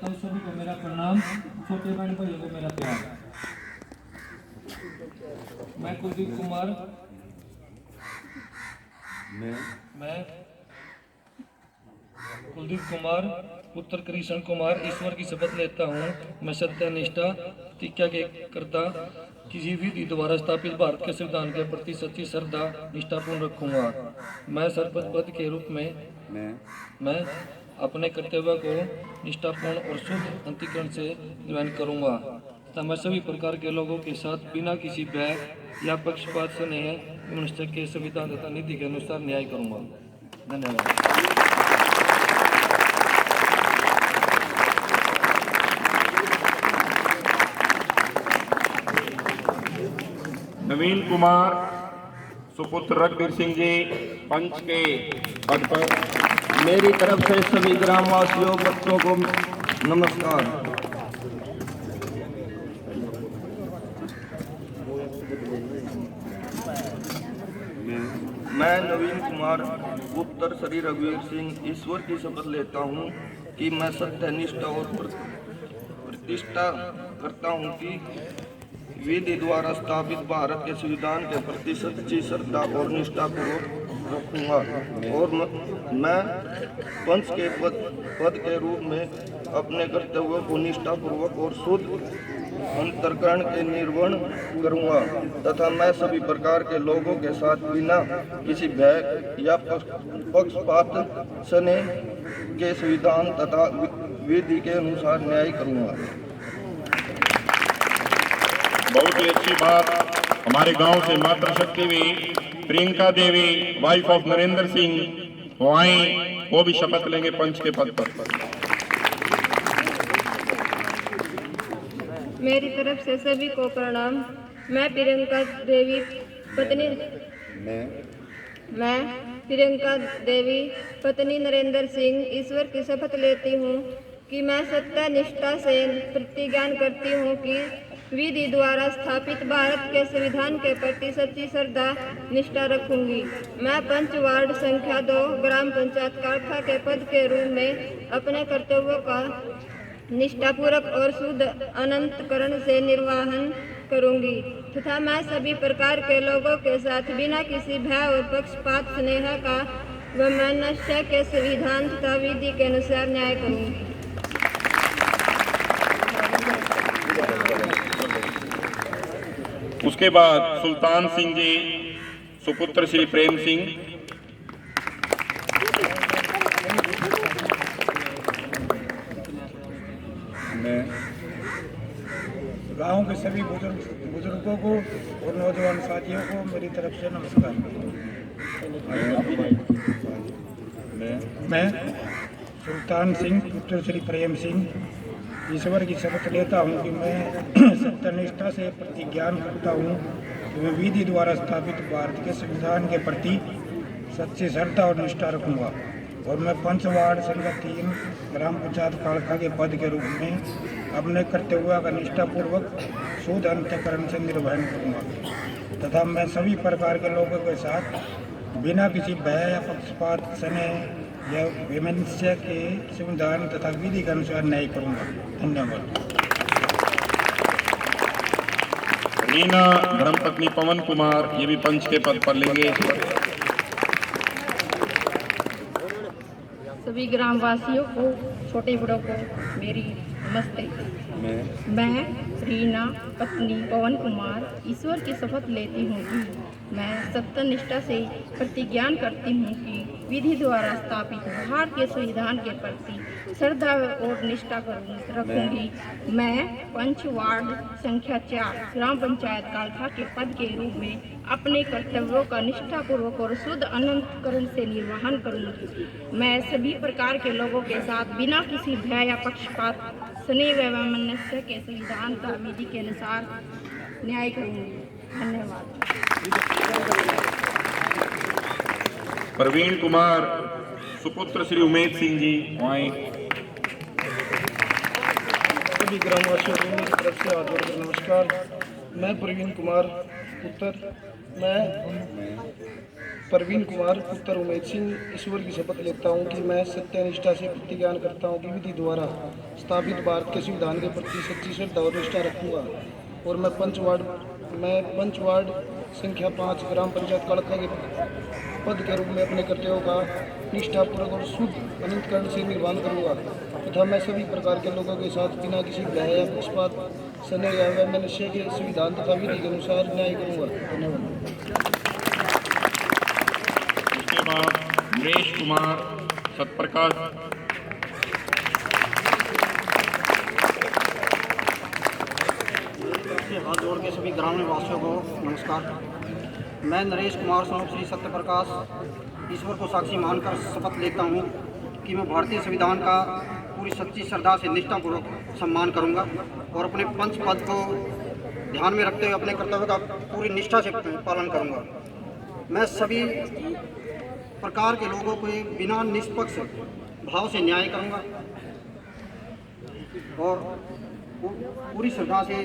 नेताओं सभी को मेरा प्रणाम, छोटे बहन भाइयों को मेरा प्यार। मैं कुलदीप कुमार पुत्र कृष्ण कुमार ईश्वर की शपथ लेता हूँ। मैं सत्य निष्ठा प्रतिज्ञा के करता किसी विधि द्वारा स्थापित भारत के संविधान के प्रति सच्ची श्रद्धा निष्ठापूर्ण रखूंगा। मैं सरपंच पद के रूप में मैं अपने कर्तव्य को निष्ठापूर्ण और शुद्ध अंतःकरण से निर्वहन करूंगा तथा मैं सभी प्रकार के लोगों के साथ बिना किसी भय या पक्षपात से नहीं मनुष्य के संविधान तथा नीति के अनुसार न्याय करूंगा। धन्यवाद। नवीन कुमार सुपुत्र रघुवीर सिंह जी पंच के पद पर। मेरी तरफ से सभी ग्रामवासियों बच्चों को नमस्कार। मैं नवीन कुमार पुत्र श्री रघुवीर सिंह ईश्वर की शपथ लेता हूँ कि मैं सत्यनिष्ठा और प्रतिष्ठा करता हूँ कि विधि द्वारा स्थापित भारत के संविधान के प्रति सच्ची श्रद्धा और निष्ठापूर्वक रखूंगा और मैं पंच के पद के रूप में अपने कर्तव्यों को निष्ठापूर्वक और शुद्ध अंतःकरण के निर्वहन करूंगा तथा मैं सभी प्रकार के लोगों के साथ बिना किसी भय या पक्षपात सने के संविधान तथा विधि के अनुसार न्याय करूंगा। बहुत ही अच्छी बात। हमारे गांव से मातृशक्ति भी प्रियंका देवी वाइफ ऑफ नरेंद्र सिंह वो आई, वो भी शपथ लेंगे पंच के पद पर। मेरी तरफ से सभी को प्रणाम। मैं प्रियंका देवी पत्नी नरेंद्र सिंह ईश्वर की शपथ लेती हूँ कि मैं सत्य निष्ठा से प्रतिज्ञा करती हूँ कि विधि द्वारा स्थापित भारत के संविधान के प्रति सच्ची श्रद्धा निष्ठा रखूंगी। मैं पंच वार्ड संख्या 2 ग्राम पंचायत कालखा के पद के रूप में अपने कर्तव्यों का निष्ठापूर्वक और शुद्ध अनंतकरण से निर्वहन करूंगी तथा मैं सभी प्रकार के लोगों के साथ बिना किसी भय और पक्षपात स्नेह का व मनुष्य के संविधान तथा विधि के अनुसार न्याय करूंगी। उसके बाद सुल्तान सिंह जी सुपुत्र श्री प्रेम सिंह। मैं गांव के सभी बुजुर्गों को और नौजवान साथियों को मेरी तरफ से नमस्कार। मैं सुल्तान सिंह पुत्र श्री प्रेम सिंह ईश्वर की शपथ लेता हूँ कि मैं सत्यनिष्ठा से प्रतिज्ञा करता हूँ कि मैं विधि द्वारा स्थापित भारत के संविधान के प्रति सच्ची श्रद्धा और निष्ठा रखूँगा और मैं पंच वार्ड संख्या 3 ग्राम पंचायत कालखा के पद के रूप में अपने कर्तव्यों का निष्ठापूर्वक शुद्ध अंतःकरण से निर्वहन करूँगा तथा मैं सभी प्रकार के लोगों के साथ बिना किसी भय या पक्षपात स्नेह या वैमनस्य के संविधान तथा विधि के अनुसार न्याय करूँगा। धन्यवाद। रीना धर्मपत्नी पवन कुमार ये भी पंच के पद पर लेंगे। सभी ग्रामवासियों को छोटे बड़ों को मेरी नमस्ते। मैं रीना पत्नी पवन कुमार ईश्वर की शपथ लेती हूँ कि मैं सत्यनिष्ठा से प्रतिज्ञा करती हूँ कि विधि द्वारा स्थापित भारतीय संविधान के प्रति श्रद्धा और निष्ठा रखूंगी। मैं पंच वार्ड संख्या 4 ग्राम पंचायत कालखा के पद के रूप में अपने कर्तव्यों का निष्ठापूर्वक और शुद्ध अनंतकरण से निर्वहन करूंगी। मैं सभी प्रकार के लोगों के साथ बिना किसी भय या पक्षपात स्नेह व मनुष्य के संविधान का विधि के अनुसार न्याय करूंगी। धन्यवाद। प्रवीण कुमार सुपुत्र श्री उमेश सिंह जी आए। सभी ग्रामवासियों को मेरी तरफ से आदर नमस्कार। मैं प्रवीण कुमार पुत्र मैं प्रवीण कुमार पुत्र उमेश सिंह ईश्वर की शपथ लेता हूँ कि मैं सत्यनिष्ठा से प्रतिज्ञान करता हूँ कि विधि द्वारा स्थापित भारत के संविधान के प्रति सच्ची श्रद्धा और निष्ठा रखूँगा और मैं पंच वार्ड संख्या 5 ग्राम पंचायत कालका के पद के रूप में अपने कर्तव्यों का निष्ठापूर्वक और शुद्ध अनंतकरण से निर्वहन करूँगा तथा मैं सभी प्रकार के लोगों के साथ बिना किसी भय या पक्षपात संदेह या वैमनस्य के संविधान तथा विधि के अनुसार न्याय करूँगा। धन्यवाद। उसके बाद नरेश कुमार सतप्रकाश। हाथ जोड़ के सभी ग्रामीण वासियों को नमस्कार। मैं नरेश कुमार स्वरूप श्री सत्यप्रकाश ईश्वर को साक्षी मानकर शपथ लेता हूँ कि मैं भारतीय संविधान का पूरी सच्ची श्रद्धा से निष्ठापूर्वक सम्मान करूँगा और अपने पंच पद को ध्यान में रखते हुए अपने कर्तव्य का पूरी निष्ठा से पालन करूँगा। मैं सभी प्रकार के लोगों को बिना निष्पक्ष भाव से न्याय करूँगा और पूरी श्रद्धा से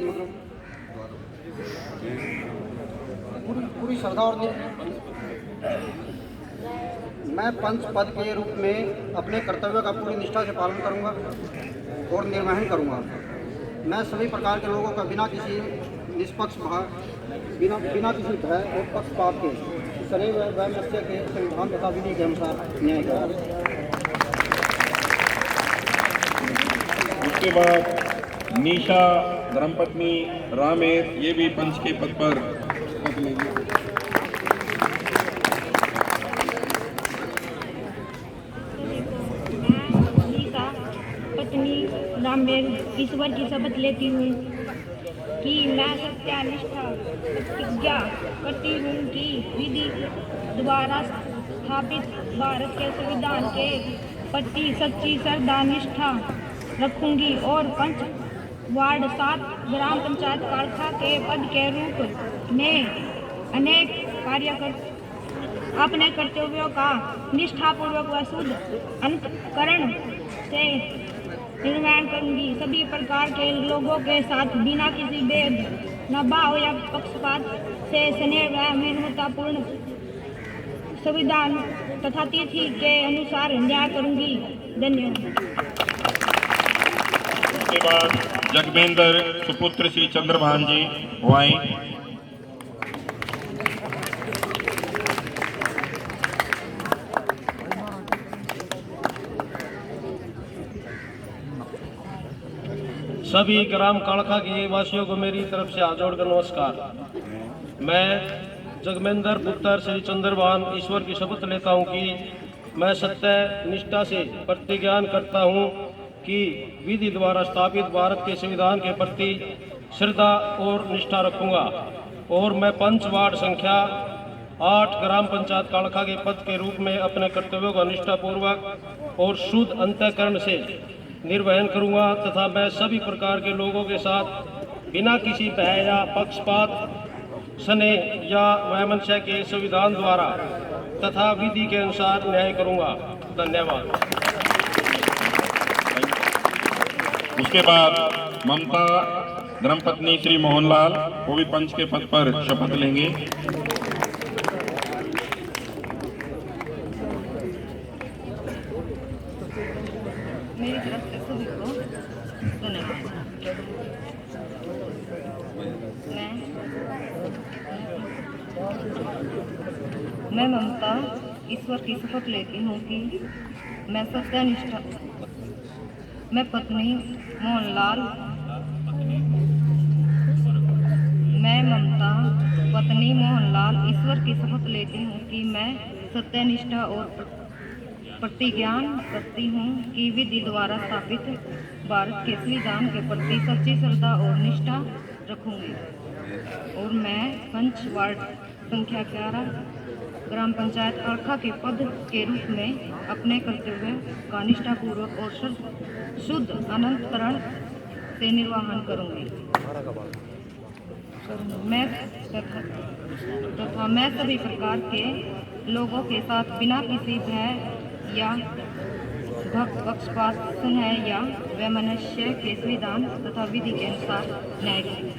पूरी श्रद्धा और मैं पंच पद के रूप में अपने कर्तव्य का पूरी निष्ठा से पालन करूंगा और निर्वहन करूंगा। मैं सभी प्रकार के लोगों का बिना किसी निष्पक्ष बिना किसी भय और पक्षपात के सदैव वैमनस्य के संविधान तथा विधि के अनुसार न्याय करूंगा। उसके बाद निशा धर्मपत्नी रामेर ये भी पंच के पद पर शपथ लेंगे। निशा पत्नी रामेर ईश्वर की शपथ लेती हूँ कि मैं सत्यानिष्ठा प्रतिज्ञा करती हूँ कि विधि द्वारा स्थापित भारत के संविधान के प्रति सच्ची श्रद्धा निष्ठा रखूंगी और पंच वार्ड 7 ग्राम पंचायत कालका के पद के रूप में अनेक कार्य कर अपने कर्तव्यों का निष्ठापूर्वक व शुद्ध अंतःकरण से निर्वहन करूंगी। सभी प्रकार के लोगों के साथ बिना किसी भेदभाव या पक्षपात से स्नेह व मेहनतापूर्ण संविधान तथा तिथि के अनुसार न्याय करूंगी। धन्यवाद। उसके बाद जगमेंद्र सुपुत्र श्री चंद्रभान जी वाई। सभी ग्राम कालका के वासियों को मेरी तरफ से हाथ जोड़कर नमस्कार। मैं जगमेंद्र पुत्र श्री चंद्रभान ईश्वर की शपथ लेता हूँ कि मैं सत्य निष्ठा से प्रतिज्ञान करता हूँ कि विधि द्वारा स्थापित भारत के संविधान के प्रति श्रद्धा और निष्ठा रखूंगा और मैं पंच वार्ड संख्या 8 ग्राम पंचायत कालका के पद के रूप में अपने कर्तव्यों का निष्ठापूर्वक और शुद्ध अंतःकरण से निर्वहन करूंगा तथा मैं सभी प्रकार के लोगों के साथ बिना किसी भय या पक्षपात स्नेह या वैमनस्य के संविधान द्वारा तथा विधि के अनुसार न्याय करूंगा। धन्यवाद। उसके बाद ममता धर्मपत्नी श्री मोहनलाल वो भी पंच के पद पर शपथ लेंगे। मेरी तरफ से सभी को धन्यवाद। मैं ममता ईश्वर की शपथ लेती हूँ कि मैं सत्यनिष्ठा मैं पत्नी मोहनलाल ईश्वर की शपथ लेती हूँ कि मैं सत्यनिष्ठा और प्रतिज्ञान करती हूँ कि विधि द्वारा स्थापित भारत के संविधान के प्रति सच्ची श्रद्धा और निष्ठा रखूँगी और मैं पंच वार्ड संख्या 11 ग्राम पंचायत कालका के पद के रूप में अपने कर्तव्य का निष्ठापूर्वक और शुद्ध अनंतकरण से निर्वहन करूँगी। मैं सभी प्रकार के लोगों के साथ बिना किसी भय या पक्षपात स्नेह या वैमनस्य के संविधान तथा विधि के अनुसार न्याय करूँगी।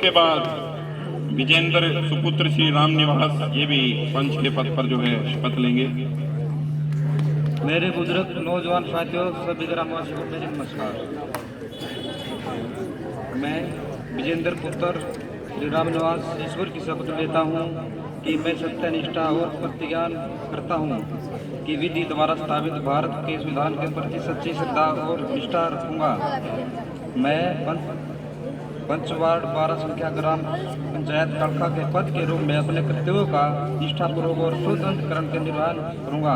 उसके बाद विजेंद्र सुपुत्र श्री राम निवास ये भी पंच के पद पर जो है शपथ लेंगे। मेरे बुजुर्ग नौजवान साथियों, सभी ग्रामवासियों को मेरी नमस्कार। मैं विजेंद्र पुत्र श्री राम निवास ईश्वर की शपथ लेता हूँ कि मैं सत्यनिष्ठा और प्रतिज्ञा करता हूँ कि विधि द्वारा स्थापित भारत के संविधान के प्रति सच्ची श्रद्धा और निष्ठा रखूँगा। मैं पंच वार्ड 12 संख्या ग्राम पंचायत कड़खा के पद के रूप में अपने कर्तव्यों का निष्ठापूर्वक और शुद्ध अंतकरण के निर्वहन करूँगा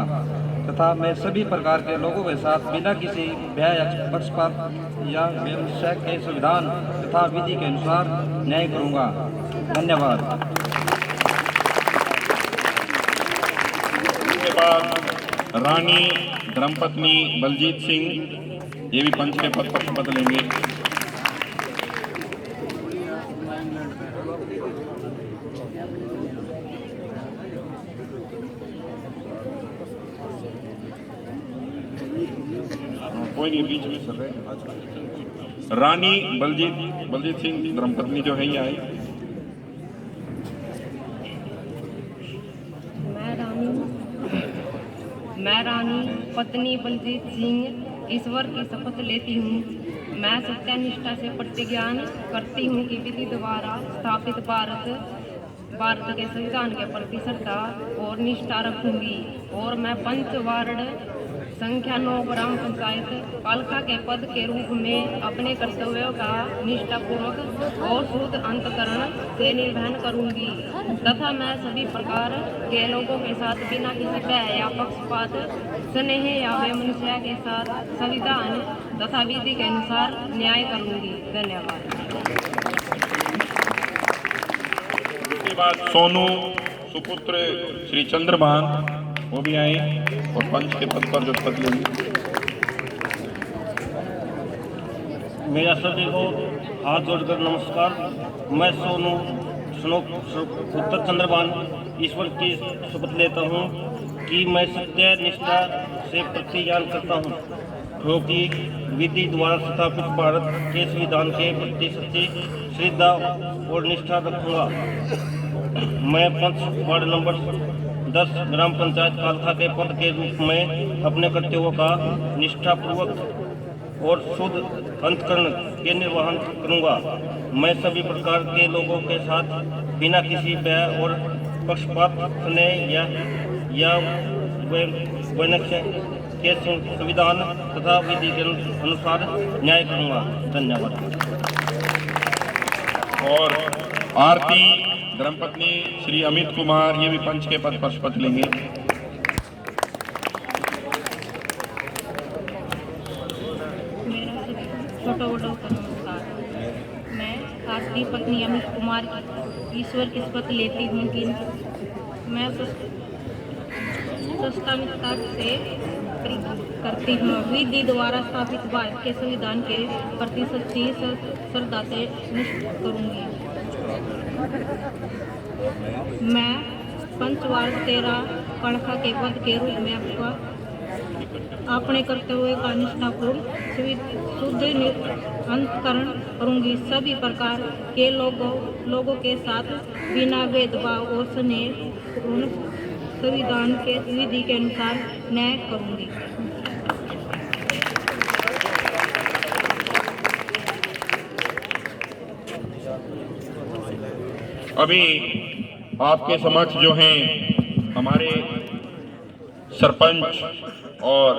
तथा मैं सभी प्रकार के लोगों के साथ बिना किसी भय या पक्षपात या व्यवसाय के संविधान तथा विधि के अनुसार न्याय करूँगा। धन्यवाद। उसके बाद रानी धर्मपत्नी बलजीत सिंह ये भी पंच के पद पर शपथ लेंगे। कोई नहीं, बीच में सर रहे। रानी बलजीत सिंह धर्मपत्नी जो है ये आए। मैं रानी पत्नी बलजीत सिंह ईश्वर की शपथ लेती हूँ। मैं सत्यनिष्ठा से प्रतिज्ञा करती हूँ कि विधि द्वारा स्थापित भारत के संविधान के प्रति श्रद्धा और निष्ठा रखूंगी और मैं पंच वार्ड संख्या 9 ग्राम पंचायत पालका के पद के रूप में अपने कर्तव्यों का निष्ठापूर्वक और शुद्ध अंतकरण से निर्वहन करूंगी तथा मैं सभी प्रकार के लोगों के साथ बिना किसी भय या पक्षपात, स्नेह या वैमनस्य के साथ संविधान तथा विधि के अनुसार न्याय करूंगी। धन्यवाद। उसके बाद सोनू सुपुत्र श्री चंद्रभान वो भी आए और पंच के पद पर जो शपथ लेंगे। मेरा सभी को हाथ जोड़कर नमस्कार। मैं सोनू पुत्र चंद्रभान ईश्वर की शपथ लेता हूँ कि मैं सत्य निष्ठा से प्रतिज्ञा करता हूँ क्योंकि विधि द्वारा स्थापित भारत के संविधान के प्रति सच्ची श्रद्धा और निष्ठा रखूँगा। मैं पंच वार्ड नंबर 10 ग्राम पंचायत कालखा के पद के रूप में अपने कर्तव्यों का निष्ठापूर्वक और शुद्ध अंतकरण के निर्वहन करूंगा। मैं सभी प्रकार के लोगों के साथ बिना किसी भय और पक्षपात, स्नेह या वैमनस्य के संविधान तथा विधि के अनुसार न्याय करूंगा। धन्यवाद। और आरती धर्मपत्नी श्री अमित कुमार ये भी पंच के पद पर शपथ लेंगे। मेरा छोटा बड़ा नमस्कार। मैं आरती पत्नी अमित कुमार की ईश्वर की शपथ लेती हूँ कि मैं सत्यनिष्ठा से करती हूँ विधि द्वारा स्थापित भारत के संविधान के प्रति सच्ची श्रद्धा से निष्ठा करूँगी। मैं पंच वार्ड 13 कड़खा के पद के रूप में अपने कर्तव्यों का निष्ठापूर्ण शुद्ध अंतकरण करूँगी। सभी प्रकार के लोगों के साथ बिना भेदभाव और स्नेहपूर्ण संविधान के विधि के अनुसार न्याय करूँगी। अभी आपके समक्ष जो हैं हमारे सरपंच और